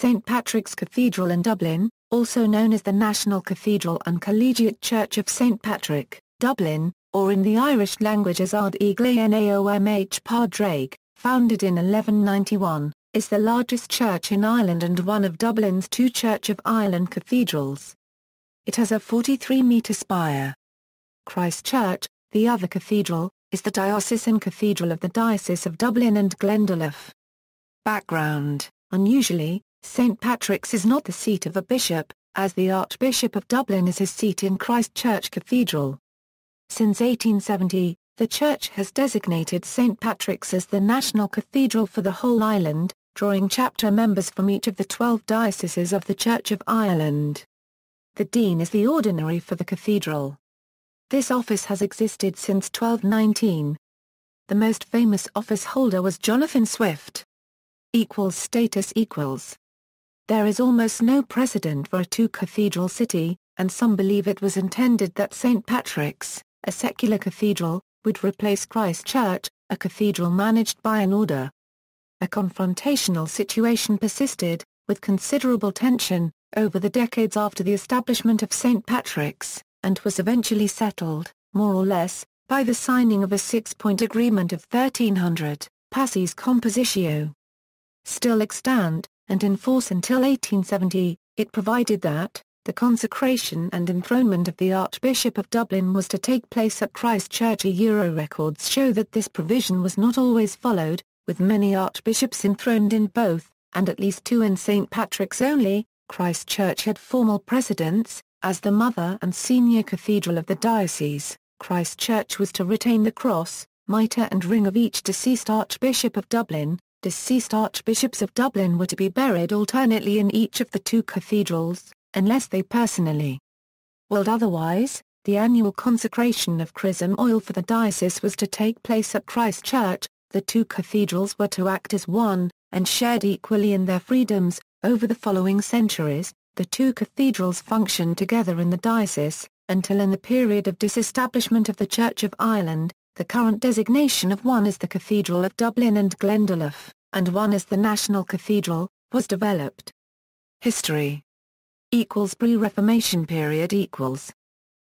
St Patrick's Cathedral in Dublin, also known as the National Cathedral and Collegiate Church of St Patrick, Dublin, or in the Irish language as Ard-Eaglais Naomh Pádraig, founded in 1191, is the largest church in Ireland and one of Dublin's two Church of Ireland cathedrals. It has a 43-metre spire. Christ Church, the other cathedral, is the diocesan cathedral of the Diocese of Dublin and Glendalough. Background: unusually, St Patrick's is not the seat of a bishop, as the Archbishop of Dublin is his seat in Christ Church Cathedral. Since 1870, the Church has designated St Patrick's as the national cathedral for the whole island, drawing chapter members from each of the 12 dioceses of the Church of Ireland. The Dean is the ordinary for the cathedral. This office has existed since 1219. The most famous office holder was Jonathan Swift. Status equals. There is almost no precedent for a two-cathedral city, and some believe it was intended that St Patrick's, a secular cathedral, would replace Christ Church, a cathedral managed by an order. A confrontational situation persisted, with considerable tension, over the decades after the establishment of St Patrick's, and was eventually settled, more or less, by the signing of a six-point agreement of 1300, Pacis Compositio. Still extant, and in force until 1870, it provided that the consecration and enthronement of the Archbishop of Dublin was to take place at Christ Church. Euro records show that this provision was not always followed, with many archbishops enthroned in both, and at least two in St Patrick's only. Christ Church had formal precedence, as the mother and senior cathedral of the diocese. Christ Church was to retain the cross, mitre and ring of each deceased Archbishop of Dublin. Deceased archbishops of Dublin were to be buried alternately in each of the two cathedrals, unless they personally willed otherwise. The annual consecration of chrism oil for the diocese was to take place at Christ Church. The two cathedrals were to act as one, and shared equally in their freedoms. Over the following centuries, the two cathedrals functioned together in the diocese, until in the period of disestablishment of the Church of Ireland, the current designation of one as the Cathedral of Dublin and Glendalough, and one as the National Cathedral, was developed. History Pre-Reformation Period In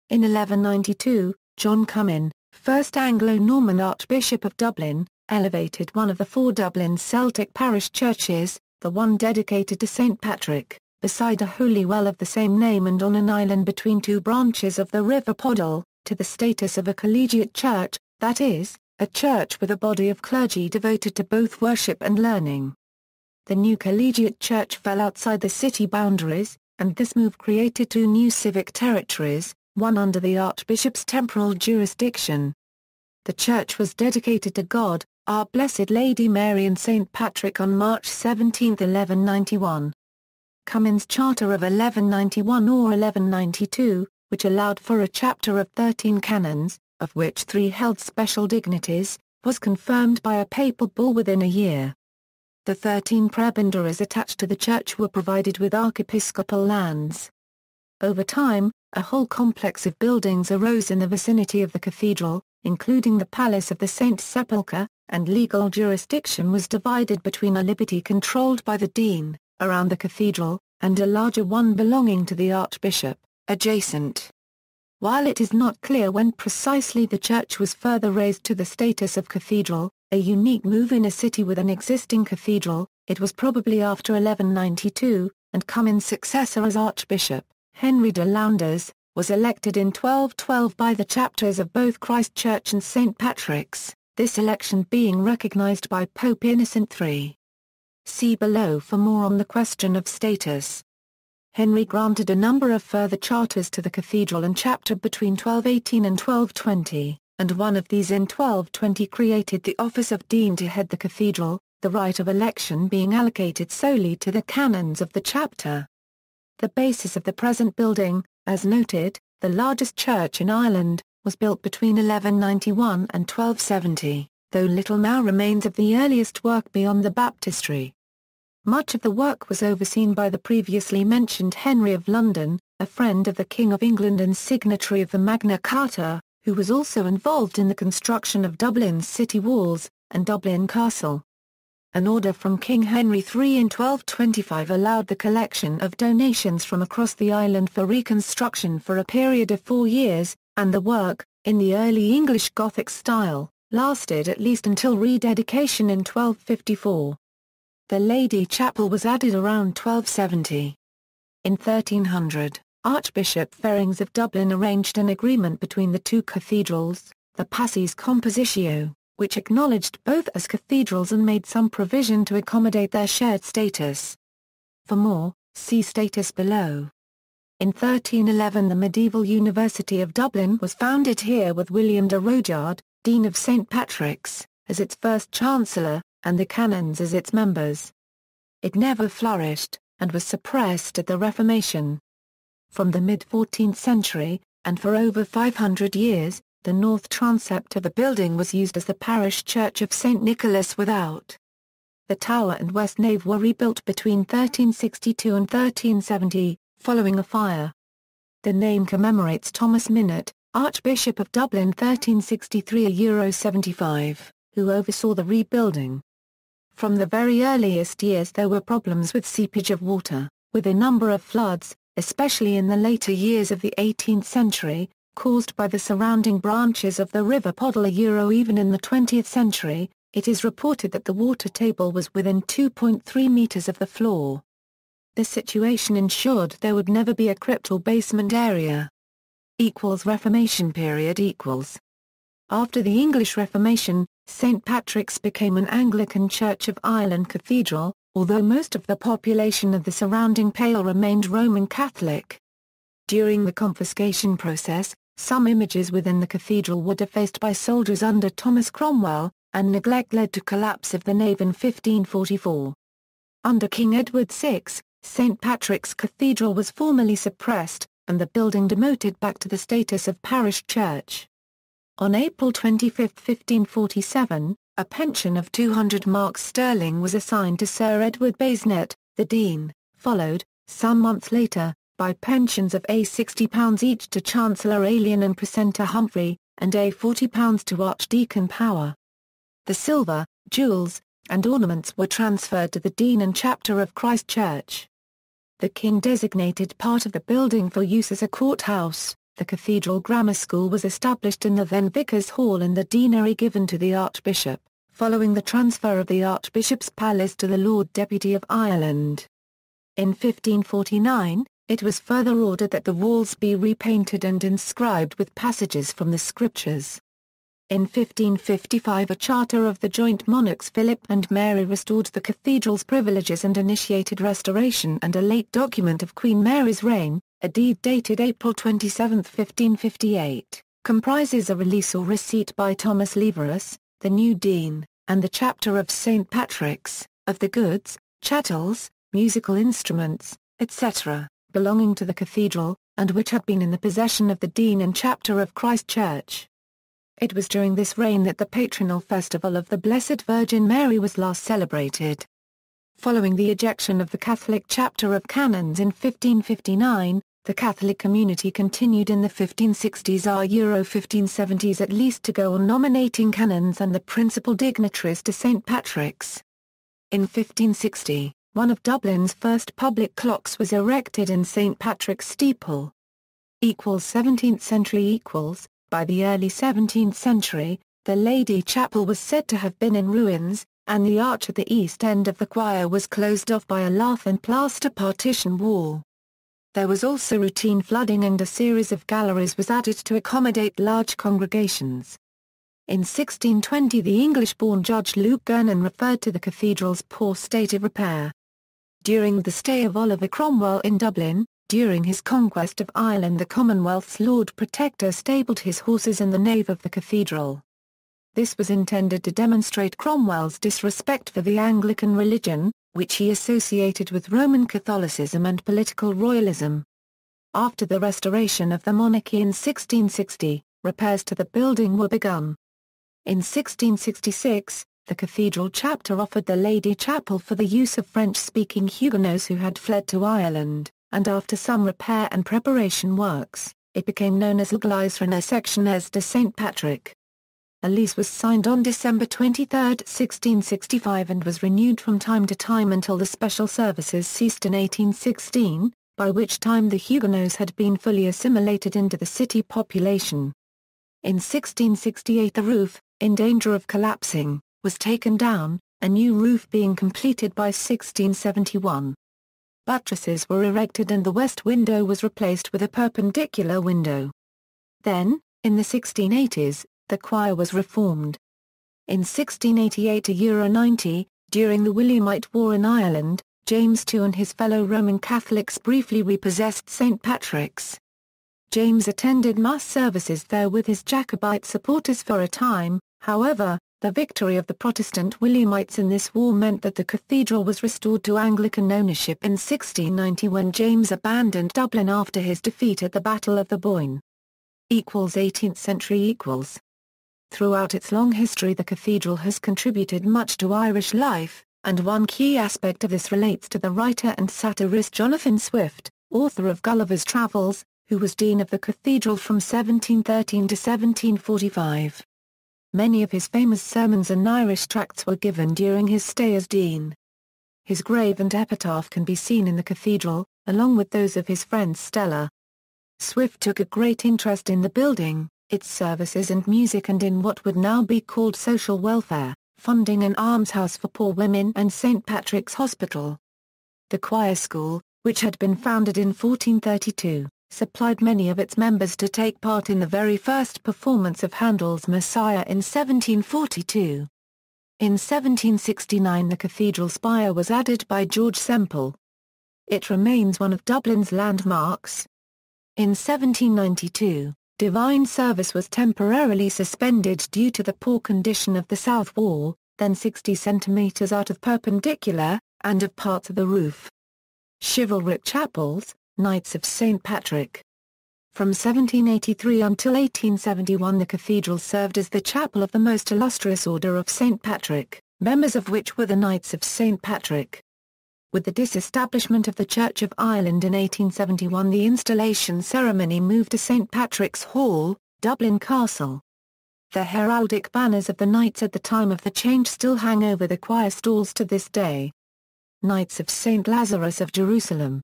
1192, John Cummin, first Anglo-Norman Archbishop of Dublin, elevated one of the four Dublin Celtic parish churches, the one dedicated to St Patrick, beside a holy well of the same name and on an island between two branches of the River Poddle, to the status of a collegiate church, that is, a church with a body of clergy devoted to both worship and learning. The new collegiate church fell outside the city boundaries, and this move created two new civic territories, one under the Archbishop's temporal jurisdiction. The church was dedicated to God, Our Blessed Lady Mary and St. Patrick on March 17, 1191. Cummin's Charter of 1191 or 1192, which allowed for a chapter of 13 canons, of which 3 held special dignities, was confirmed by a papal bull within a year. The 13 prebendaries attached to the church were provided with archiepiscopal lands. Over time, a whole complex of buildings arose in the vicinity of the cathedral, including the Palace of the Saint Sepulchre, and legal jurisdiction was divided between a liberty controlled by the dean, around the cathedral, and a larger one belonging to the archbishop, adjacent. While it is not clear when precisely the church was further raised to the status of cathedral, a unique move in a city with an existing cathedral, it was probably after 1192, and Cummin's successor as archbishop, Henry de Lowndes, was elected in 1212 by the chapters of both Christ Church and St. Patrick's, this election being recognized by Pope Innocent III. See below for more on the question of status. Henry granted a number of further charters to the cathedral and chapter between 1218 and 1220, and one of these in 1220 created the office of dean to head the cathedral, the right of election being allocated solely to the canons of the chapter. The basis of the present building, as noted, the largest church in Ireland, was built between 1191 and 1270, though little now remains of the earliest work beyond the baptistry. Much of the work was overseen by the previously mentioned Henry of London, a friend of the King of England and signatory of the Magna Carta, who was also involved in the construction of Dublin's city walls, and Dublin Castle. an order from King Henry III in 1225 allowed the collection of donations from across the island for reconstruction for a period of 4 years, and the work, in the early English Gothic style, lasted at least until rededication in 1254. The Lady Chapel was added around 1270. In 1300, Archbishop Ferrings of Dublin arranged an agreement between the two cathedrals, the Passis Compositio, which acknowledged both as cathedrals and made some provision to accommodate their shared status. For more, see status below. In 1311 the medieval University of Dublin was founded here with William de Rochard, Dean of St. Patrick's, as its first chancellor, and the canons as its members. It never flourished, and was suppressed at the Reformation. From the mid-14th century, and for over 500 years, the north transept of the building was used as the parish church of St. Nicholas without. The tower and west nave were rebuilt between 1362 and 1370, following a fire. The name commemorates Thomas Minot, Archbishop of Dublin 1363–75, who oversaw the rebuilding. From the very earliest years there were problems with seepage of water, with a number of floods, especially in the later years of the 18th century, caused by the surrounding branches of the River Poddle. Even in the 20th century, it is reported that the water table was within 2.3 meters of the floor. This situation ensured there would never be a crypt or basement area. Reformation Period. After the English Reformation, St. Patrick's became an Anglican Church of Ireland cathedral, although most of the population of the surrounding Pale remained Roman Catholic. During the confiscation process, some images within the cathedral were defaced by soldiers under Thomas Cromwell, and neglect led to collapse of the nave in 1544. Under King Edward VI, St. Patrick's Cathedral was formally suppressed, and the building demoted back to the status of parish church. On April 25, 1547, a pension of 200 marks sterling was assigned to Sir Edward Basnet, the Dean, followed, some months later, by pensions of £60 each to Chancellor Alien and Precentor Humphrey, and £40 to Archdeacon Power. The silver, jewels, and ornaments were transferred to the Dean and Chapter of Christ Church. The King designated part of the building for use as a courthouse. The Cathedral Grammar School was established in the then Vicar's Hall and the deanery given to the Archbishop, following the transfer of the Archbishop's Palace to the Lord Deputy of Ireland. In 1549, it was further ordered that the walls be repainted and inscribed with passages from the Scriptures. In 1555 a charter of the joint monarchs Philip and Mary restored the cathedral's privileges and initiated restoration, and a late document of Queen Mary's reign, a deed dated April 27, 1558, comprises a release or receipt by Thomas Leverous, the new dean, and the chapter of St. Patrick's, of the goods, chattels, musical instruments, etc., belonging to the cathedral, and which had been in the possession of the dean and chapter of Christ Church. It was during this reign that the patronal festival of the Blessed Virgin Mary was last celebrated. Following the ejection of the Catholic chapter of canons in 1559, the Catholic community continued in the 1560s–1570s at least to go on nominating canons and the principal dignitaries to St. Patrick's. In 1560, one of Dublin's first public clocks was erected in St. Patrick's steeple. 17th century. By the early 17th century, the Lady Chapel was said to have been in ruins, and the arch at the east end of the choir was closed off by a lath and plaster partition wall. There was also routine flooding, and a series of galleries was added to accommodate large congregations. In 1620 the English-born Judge Luke Gernon referred to the cathedral's poor state of repair. During the stay of Oliver Cromwell in Dublin, during his conquest of Ireland, the Commonwealth's Lord Protector stabled his horses in the nave of the cathedral. This was intended to demonstrate Cromwell's disrespect for the Anglican religion, which he associated with Roman Catholicism and political royalism. After the restoration of the monarchy in 1660, repairs to the building were begun. In 1666, the cathedral chapter offered the Lady Chapel for the use of French-speaking Huguenots who had fled to Ireland, and after some repair and preparation works, it became known as L'Église Renaissance de St. Patrick. A lease was signed on December 23, 1665 and was renewed from time to time until the special services ceased in 1816, by which time the Huguenots had been fully assimilated into the city population. In 1668 the roof, in danger of collapsing, was taken down, a new roof being completed by 1671. Buttresses were erected and the west window was replaced with a perpendicular window. Then, in the 1680s, the choir was reformed. In 1688 to Euro 90, during the Williamite War in Ireland, James II and his fellow Roman Catholics briefly repossessed St. Patrick's. James attended mass services there with his Jacobite supporters for a time, however, the victory of the Protestant Williamites in this war meant that the cathedral was restored to Anglican ownership in 1690 when James abandoned Dublin after his defeat at the Battle of the Boyne. 18th century. Throughout its long history the cathedral has contributed much to Irish life, and one key aspect of this relates to the writer and satirist Jonathan Swift, author of Gulliver's Travels, who was dean of the cathedral from 1713 to 1745. Many of his famous sermons and Irish tracts were given during his stay as dean. His grave and epitaph can be seen in the cathedral, along with those of his friend Stella. Swift took a great interest in the building, its services and music, and in what would now be called social welfare, funding an almshouse for poor women and St. Patrick's Hospital. The choir school, which had been founded in 1432, supplied many of its members to take part in the very first performance of Handel's Messiah in 1742. In 1769 the cathedral spire was added by George Semple. It remains one of Dublin's landmarks. In 1792, divine service was temporarily suspended due to the poor condition of the south wall, then 60 centimeters out of perpendicular, and of parts of the roof. Chivalric chapels, Knights of St. Patrick. From 1783 until 1871 the cathedral served as the chapel of the most illustrious Order of St. Patrick, members of which were the Knights of St. Patrick. With the disestablishment of the Church of Ireland in 1871 the installation ceremony moved to St. Patrick's Hall, Dublin Castle. The heraldic banners of the Knights at the time of the change still hang over the choir stalls to this day. Knights of St. Lazarus of Jerusalem.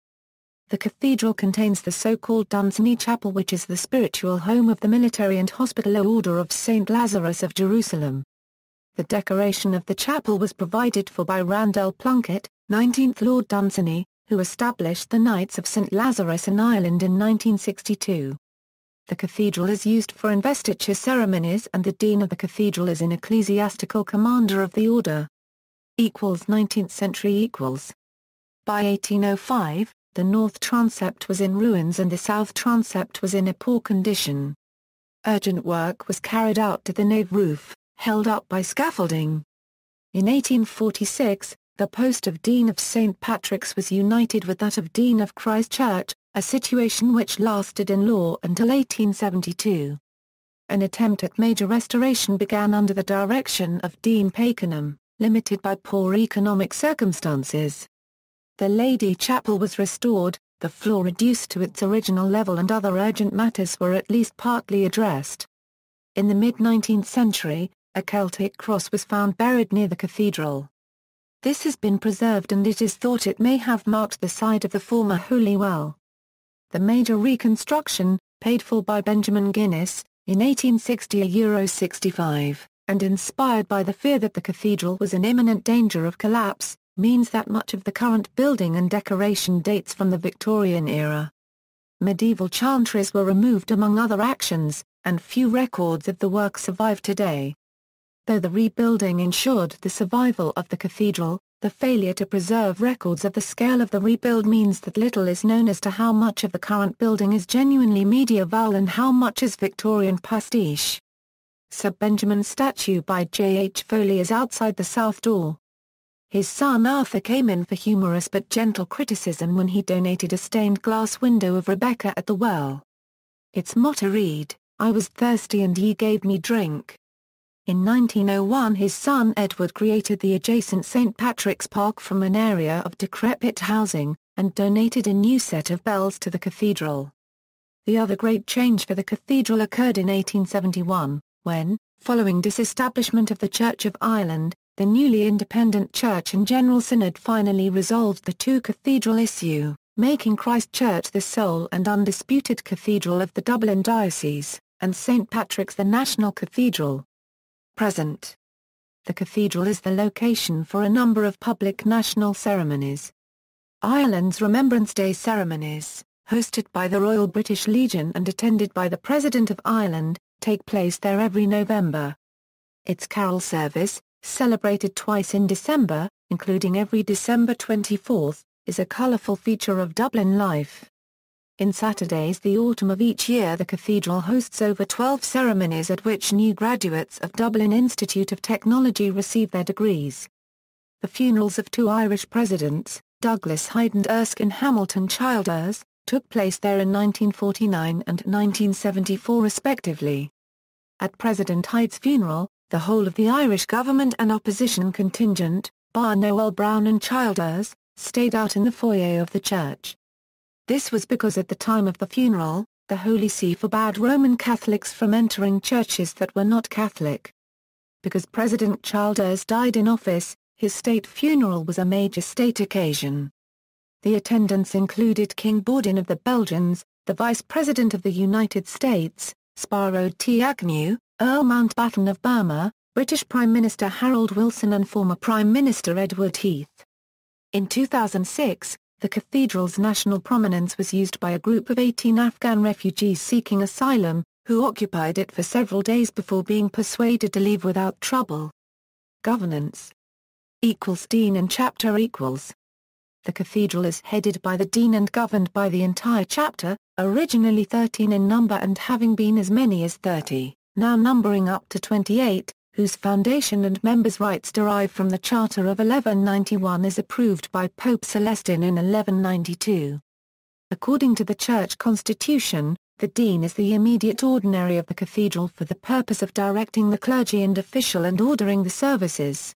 The cathedral contains the so-called Dunsany Chapel, which is the spiritual home of the military and hospitaller Order of St. Lazarus of Jerusalem. The decoration of the chapel was provided for by Randell Plunkett, 19th Lord Dunsany, who established the Knights of St. Lazarus in Ireland in 1962. The cathedral is used for investiture ceremonies and the Dean of the cathedral is an ecclesiastical commander of the order. 19th century. By 1805, the north transept was in ruins and the south transept was in a poor condition. Urgent work was carried out to the nave roof, held up by scaffolding. In 1846, the post of Dean of St. Patrick's was united with that of Dean of Christ Church, a situation which lasted in law until 1872. An attempt at major restoration began under the direction of Dean Pakenham, limited by poor economic circumstances. The Lady Chapel was restored, the floor reduced to its original level and other urgent matters were at least partly addressed. In the mid-19th century, a Celtic cross was found buried near the cathedral. This has been preserved and it is thought it may have marked the site of the former Holy Well. The major reconstruction, paid for by Benjamin Guinness, in 1860 €65, and inspired by the fear that the cathedral was in imminent danger of collapse, means that much of the current building and decoration dates from the Victorian era. Medieval chantries were removed among other actions, and few records of the work survive today. Though the rebuilding ensured the survival of the cathedral, the failure to preserve records of the scale of the rebuild means that little is known as to how much of the current building is genuinely medieval and how much is Victorian pastiche. Sir Benjamin's statue by J. H. Foley is outside the south door. His son Arthur came in for humorous but gentle criticism when he donated a stained glass window of Rebecca at the well. Its motto read, "I was thirsty and ye gave me drink." In 1901 his son Edward created the adjacent St. Patrick's Park from an area of decrepit housing, and donated a new set of bells to the cathedral. The other great change for the cathedral occurred in 1871, when, Following disestablishment of the Church of Ireland, the newly independent Church and General Synod finally resolved the two-cathedral issue, making Christ Church the sole and undisputed cathedral of the Dublin diocese, and St. Patrick's the national cathedral. Present. The cathedral is the location for a number of public national ceremonies. Ireland's Remembrance Day ceremonies, hosted by the Royal British Legion and attended by the President of Ireland, take place there every November. Its carol service, celebrated twice in December, including every December 24th, is a colourful feature of Dublin life. In Saturdays the autumn of each year the cathedral hosts over 12 ceremonies at which new graduates of Dublin Institute of Technology receive their degrees. The funerals of two Irish presidents, Douglas Hyde and Erskine Hamilton Childers, took place there in 1949 and 1974 respectively. At President Hyde's funeral, the whole of the Irish government and opposition contingent, bar Noel Browne and Childers, stayed out in the foyer of the church. This was because at the time of the funeral, the Holy See forbade Roman Catholics from entering churches that were not Catholic. Because President Childers died in office, his state funeral was a major state occasion. The attendants included King Baudouin of the Belgians, the Vice President of the United States, Spiro T. Agnew, Earl Mountbatten of Burma, British Prime Minister Harold Wilson and former Prime Minister Edward Heath. In 2006, the cathedral's national prominence was used by a group of 18 Afghan refugees seeking asylum, who occupied it for several days before being persuaded to leave without trouble. Governance = Dean and Chapter = The cathedral is headed by the Dean and governed by the entire chapter, originally 13 in number and having been as many as 30, now numbering up to 28, whose foundation and members' rights derive from the Charter of 1191 as approved by Pope Celestine in 1192. According to the Church Constitution, the Dean is the immediate ordinary of the cathedral for the purpose of directing the clergy and official and ordering the services.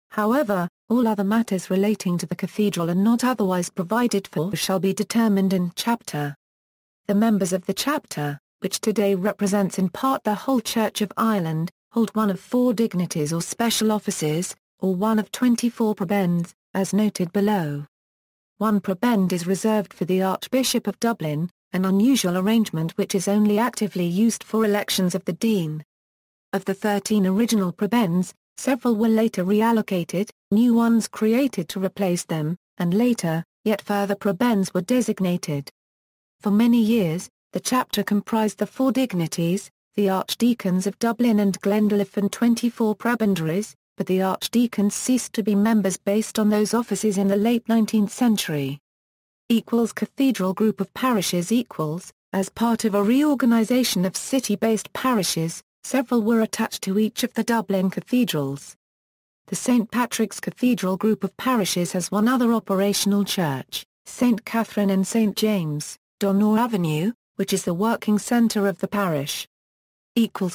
However, all other matters relating to the cathedral and not otherwise provided for shall be determined in chapter. The members of the chapter, which today represents in part the whole Church of Ireland, hold one of 4 dignities or special offices, or one of 24 prebends, as noted below. One prebend is reserved for the Archbishop of Dublin, an unusual arrangement which is only actively used for elections of the Dean. Of the 13 original prebends, several were later reallocated, new ones created to replace them, and later, yet further prebends were designated. For many years, the chapter comprised the 4 dignities, the Archdeacons of Dublin and Glendalough and 24 prebendaries, but the archdeacons ceased to be members based on those offices in the late 19th century. Cathedral group of parishes as part of a reorganisation of city-based parishes, several were attached to each of the Dublin cathedrals. The St. Patrick's Cathedral group of parishes has one other operational church, St. Catherine and St. James, Donore Avenue, which is the working centre of the parish.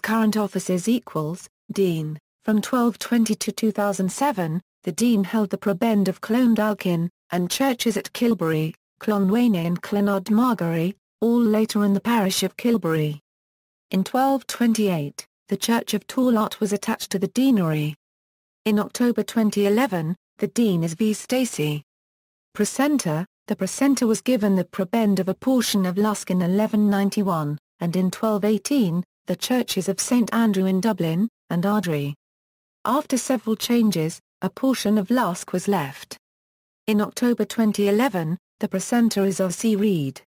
Current offices Dean. From 1220 to 2007, the Dean held the prebend of Clondalkin, and churches at Kilbury, Clonwaine and Clonardmargery, all later in the parish of Kilbury. In 1228, the Church of Torlot was attached to the deanery. In October 2011, the Dean is V. Stacey. Precentor, the precentor was given the prebend of a portion of Lusk in 1191, and in 1218, the churches of St Andrew in Dublin, and Ard-Eaglais. After several changes, a portion of Lusk was left. In October 2011, the precentor is R.C. Reid.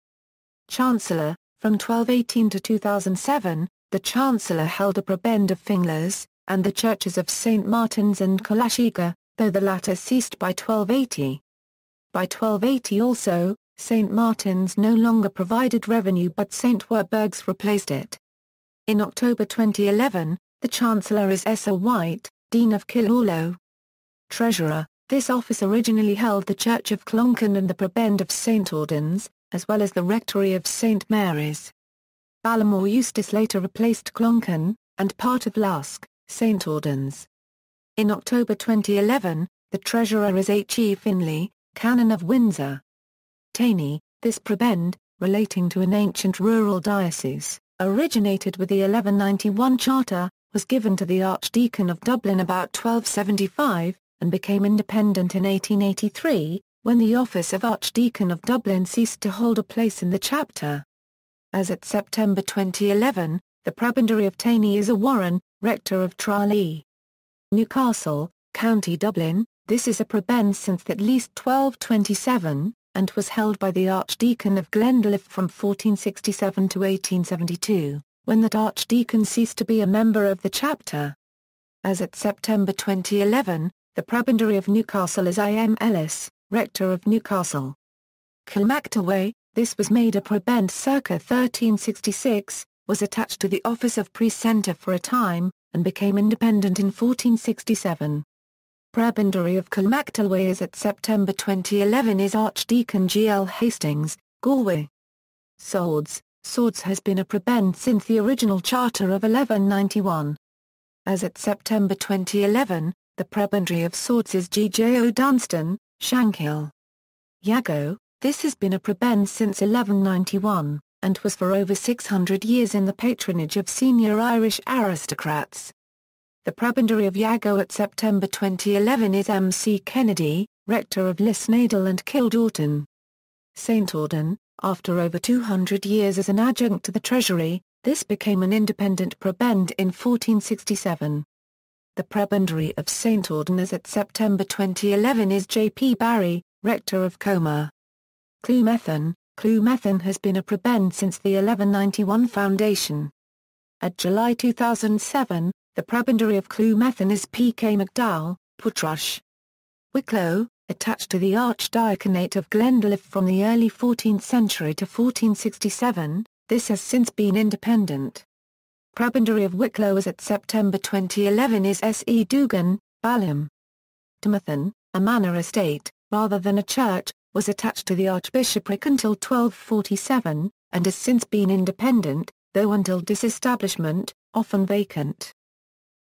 Chancellor, from 1218 to 2007, the Chancellor held a prebend of Finglas, and the churches of St Martin's and Collegiate, though the latter ceased by 1280. By 1280 also, St Martin's no longer provided revenue but St Werburgh's replaced it. In October 2011, the Chancellor is S. A. White, Dean of Killaloe. Treasurer, this office originally held the Church of Cloncan and the prebend of St Audens, as well as the Rectory of St Mary's. Ballamore Eustace later replaced Cloncan, and part of Lusk, St Audens. In October 2011, the Treasurer is H. E. Finlay, Canon of Windsor. Taney, this prebend, relating to an ancient rural diocese, originated with the 1191 Charter, was given to the Archdeacon of Dublin about 1275, and became independent in 1883, when the office of Archdeacon of Dublin ceased to hold a place in the chapter. As at September 2011, the Prebendary of Tainny is a Warren, rector of Tralee. Newcastle, County Dublin. This is a prebend since at least 1227, and was held by the Archdeacon of Glendalough from 1467 to 1872, when that Archdeacon ceased to be a member of the chapter. As at September 2011, the Prebendary of Newcastle is I.M. Ellis, rector of Newcastle. Kilmactaway, this was made a prebend circa 1366, was attached to the office of precentor for a time, and became independent in 1467. Prebendary of Kilmactaway as at September 2011 is Archdeacon G. L. Hastings, Galway. Swords has been a prebend since the original charter of 1191. As at September 2011, the Prebendary of Swords is G. J. O. Dunstan, Shankill. Yago, this has been a prebend since 1191, and was for over 600 years in the patronage of senior Irish aristocrats. The Prebendary of Yago at September 2011 is M. C. Kennedy, rector of Lisnadal and Kildorton. St. Auden, after over 200 years as an adjunct to the Treasury, this became an independent prebend in 1467. The Prebendary of St. Auden as at September 2011 is J. P. Barry, rector of Comer. Clwmethen has been a prebend since the 1191 foundation. At July 2007, the Prebendary of Clwmethen is P. K. McDowell, Portrush. Wicklow, attached to the Archdiaconate of Glendalough from the early 14th century to 1467, this has since been independent. Prebendary of Wicklow as at September 2011 is S. E. Dugan, Balham. Timothen, a manor estate, rather than a church, was attached to the archbishopric until 1247, and has since been independent, though until disestablishment, often vacant.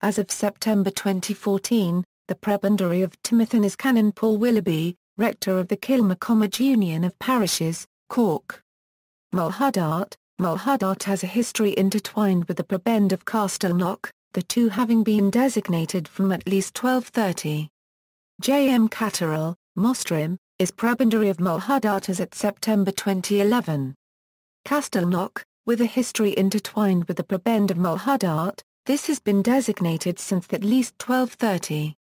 As of September 2014, the Prebendary of Timothen is Canon Paul Willoughby, rector of the Kilmacomage Union of Parishes, Cork. Mulhudart has a history intertwined with the prebend of Castleknock, the two having been designated from at least 1230. J. M. Catterall, Mostrim, is Prebendary of Mulhudart as at September 2011. Castleknock, with a history intertwined with the prebend of Mulhudart, this has been designated since at least 1230.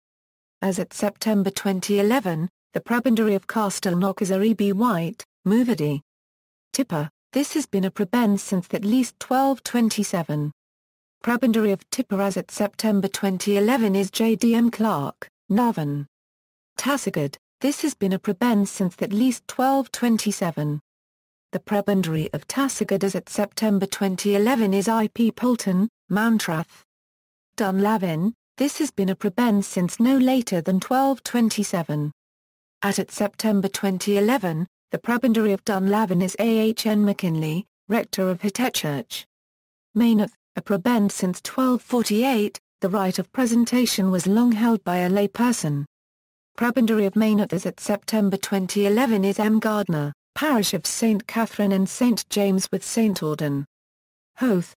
As at September 2011, the Prebendary of Castleknock is R. E. B. White, Movady. Tipper, this has been a prebend since at least 1227. Prebendary of Tipper as at September 2011 is J. D. M. Clark, Navan. Tassagard, this has been a prebend since at least 1227. The Prebendary of Tassagard as at September 2011 is I. P. Poulton, Mountrath. Dunlavin, this has been a prebend since no later than 1227. At September 2011, the Prebendary of Dunlavin is A. H. N. McKinley, rector of Hitechurch. Maynooth, a prebend since 1248, the right of presentation was long held by a lay person. Prebendary of Maynooth as at September 2011 is M. Gardner, parish of St. Catherine and St. James with St. Auden. Howth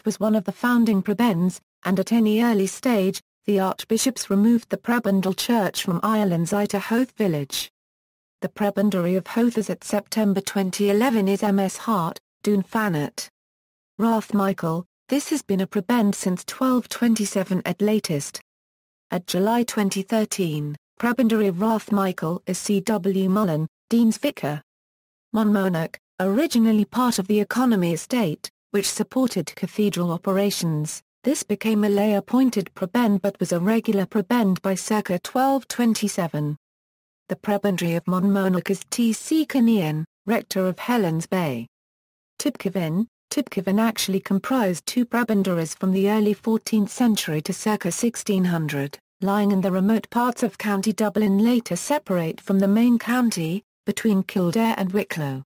was one of the founding prebends, and at any early stage, the archbishops removed the prebendal church from Ireland's to Howth village. The Prebendary of Howth as at September 2011 is M. S. Hart, Dunfannet. Rathmichael, this has been a prebend since 1227 at latest. At July 2013, Prebendary of Rathmichael is C. W. Mullen, Dean's Vicar. Monmonach, originally part of the Economy estate, which supported cathedral operations, this became a lay-appointed prebend but was a regular prebend by circa 1227. The Prebendary of Monmonach is T. C. Kinnean, rector of Helens Bay. Tibkevin actually comprised two prebendaries from the early 14th century to circa 1600, lying in the remote parts of County Dublin later separate from the main county, between Kildare and Wicklow.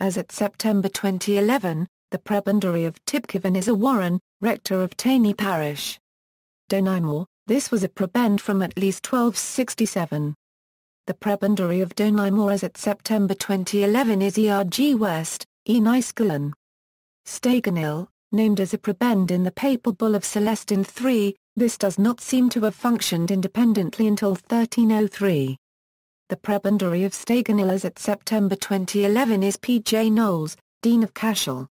As at September 2011, the Prebendary of Tibkevin is a Warren, rector of Tainny Parish. Donaghmore, this was a prebend from at least 1267. The Prebendary of Donaghmore as at September 2011 is E. R. G. West, E. Nicegallen. Staganhill, named as a prebend in the papal bull of Celestine III. This does not seem to have functioned independently until 1303. The prebendary of Stagan as at September 2011 is P. J. Knowles, Dean of Cashel.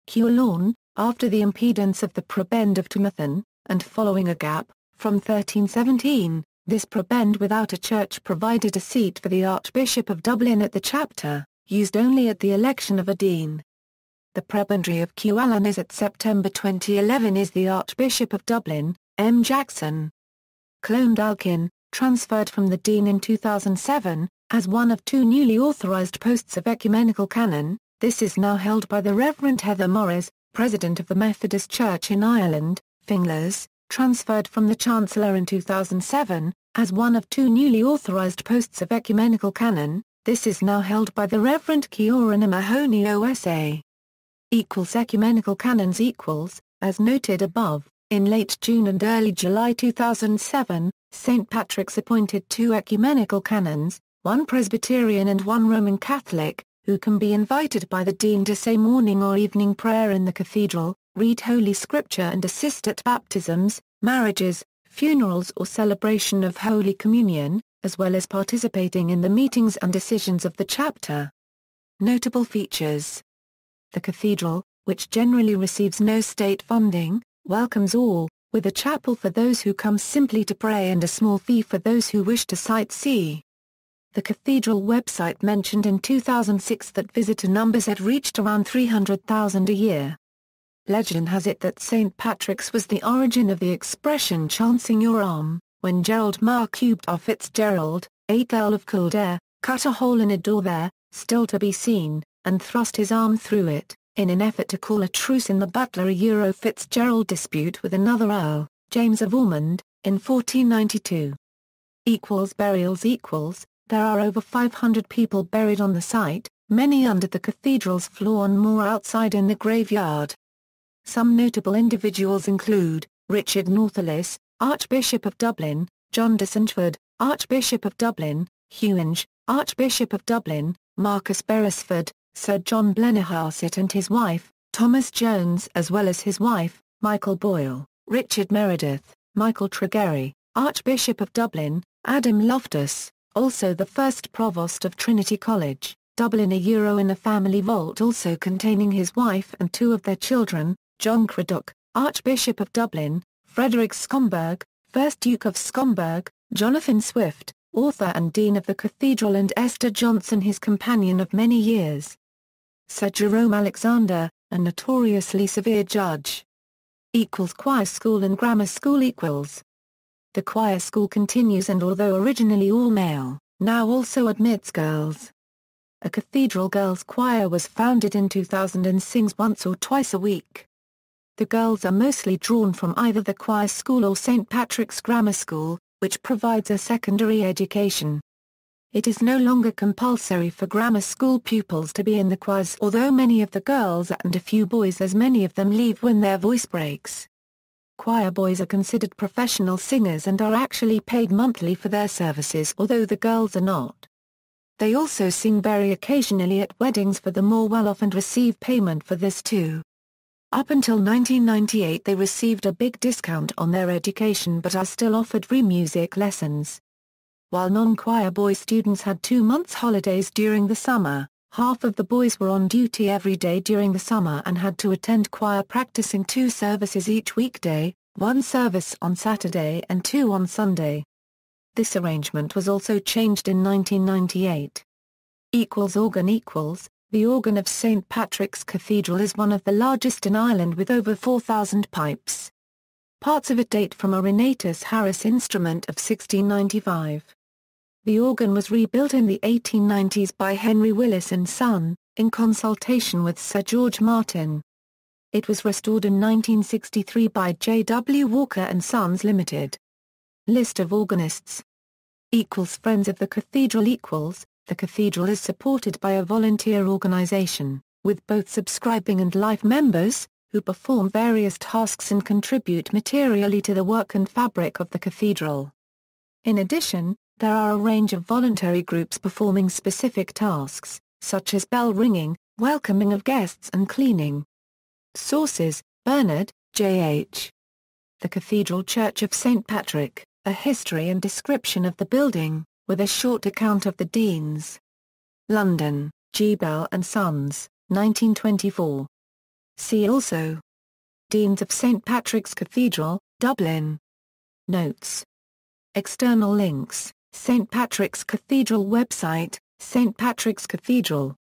Cualawn, after the impedance of the prebend of Timothon, and following a gap, from 1317, this prebend without a church provided a seat for the Archbishop of Dublin at the chapter, used only at the election of a dean. The prebendary of Cualawn as at September 2011 is the Archbishop of Dublin, M. Jackson. Clondalkin, transferred from the dean in 2007, as one of two newly authorised posts of ecumenical canon. This is now held by the Reverend Heather Morris, President of the Methodist Church in Ireland. Finglas, transferred from the Chancellor in 2007, as one of two newly authorised posts of ecumenical canon. This is now held by the Reverend Kieran Mahoney OSA. Ecumenical canons as noted above, in late June and early July 2007, St. Patrick's appointed two ecumenical canons, one Presbyterian and one Roman Catholic, who can be invited by the dean to say morning or evening prayer in the cathedral, read Holy Scripture and assist at baptisms, marriages, funerals or celebration of Holy Communion, as well as participating in the meetings and decisions of the chapter. Notable features. The cathedral, which generally receives no state funding, welcomes all, with a chapel for those who come simply to pray and a small fee for those who wish to sightsee. The cathedral website mentioned in 2006 that visitor numbers had reached around 300,000 a year. Legend has it that St. Patrick's was the origin of the expression chancing your arm, when Gerald Marcubed Fitzgerald, 8th Earl of Kildare, cut a hole in a door there, still to be seen, and thrust his arm through it, in an effort to call a truce in the Butler-Fitzgerald dispute with another Earl, James of Ormond, in 1492. Burials There are over 500 people buried on the site, many under the cathedral's floor and more outside in the graveyard. Some notable individuals include, Richard Northellis, Archbishop of Dublin, John de Saintford, Archbishop of Dublin, Huinge, Archbishop of Dublin, Marcus Beresford, Sir John Blennerhassett and his wife, Thomas Jones as well as his wife, Michael Boyle, Richard Meredith, Michael Tregary, Archbishop of Dublin, Adam Loftus, also the first Provost of Trinity College, Dublin. In a family vault also containing his wife and two of their children, John Craddock, Archbishop of Dublin, Frederick Schomburg, 1st Duke of Schomburg, Jonathan Swift, author and Dean of the Cathedral and Esther Johnson his companion of many years. Sir Jerome Alexander, a notoriously severe judge. Choir school and grammar school The choir school continues and although originally all male, now also admits girls. A cathedral girls' choir was founded in 2000 and sings once or twice a week. The girls are mostly drawn from either the choir school or St. Patrick's Grammar School, which provides a secondary education. It is no longer compulsory for grammar school pupils to be in the choirs, although many of the girls and a few boys, as many of them leave when their voice breaks. Choir boys are considered professional singers and are actually paid monthly for their services, although the girls are not. They also sing very occasionally at weddings for the more well-off and receive payment for this too. Up until 1998 they received a big discount on their education but are still offered free music lessons. While non-choir boy students had 2 months holidays during the summer, half of the boys were on duty every day during the summer and had to attend choir practicing 2 services each weekday, 1 service on Saturday and 2 on Sunday. This arrangement was also changed in 1998. Organ The organ of St. Patrick's Cathedral is one of the largest in Ireland with over 4,000 pipes. Parts of it date from a Renatus Harris instrument of 1695. The organ was rebuilt in the 1890s by Henry Willis and Son, in consultation with Sir George Martin. It was restored in 1963 by J. W. Walker and Sons Limited. List of organists. Friends of the Cathedral. The cathedral is supported by a volunteer organization, with both subscribing and life members, who perform various tasks and contribute materially to the work and fabric of the cathedral. In addition, there are a range of voluntary groups performing specific tasks, such as bell ringing, welcoming of guests and cleaning. Sources: Bernard, J.H. The Cathedral Church of St. Patrick, A History and Description of the Building, with a short account of the Deans. London, G. Bell and Sons, 1924. See also: Deans of St. Patrick's Cathedral, Dublin. Notes. External links: St. Patrick's Cathedral website, St. Patrick's Cathedral.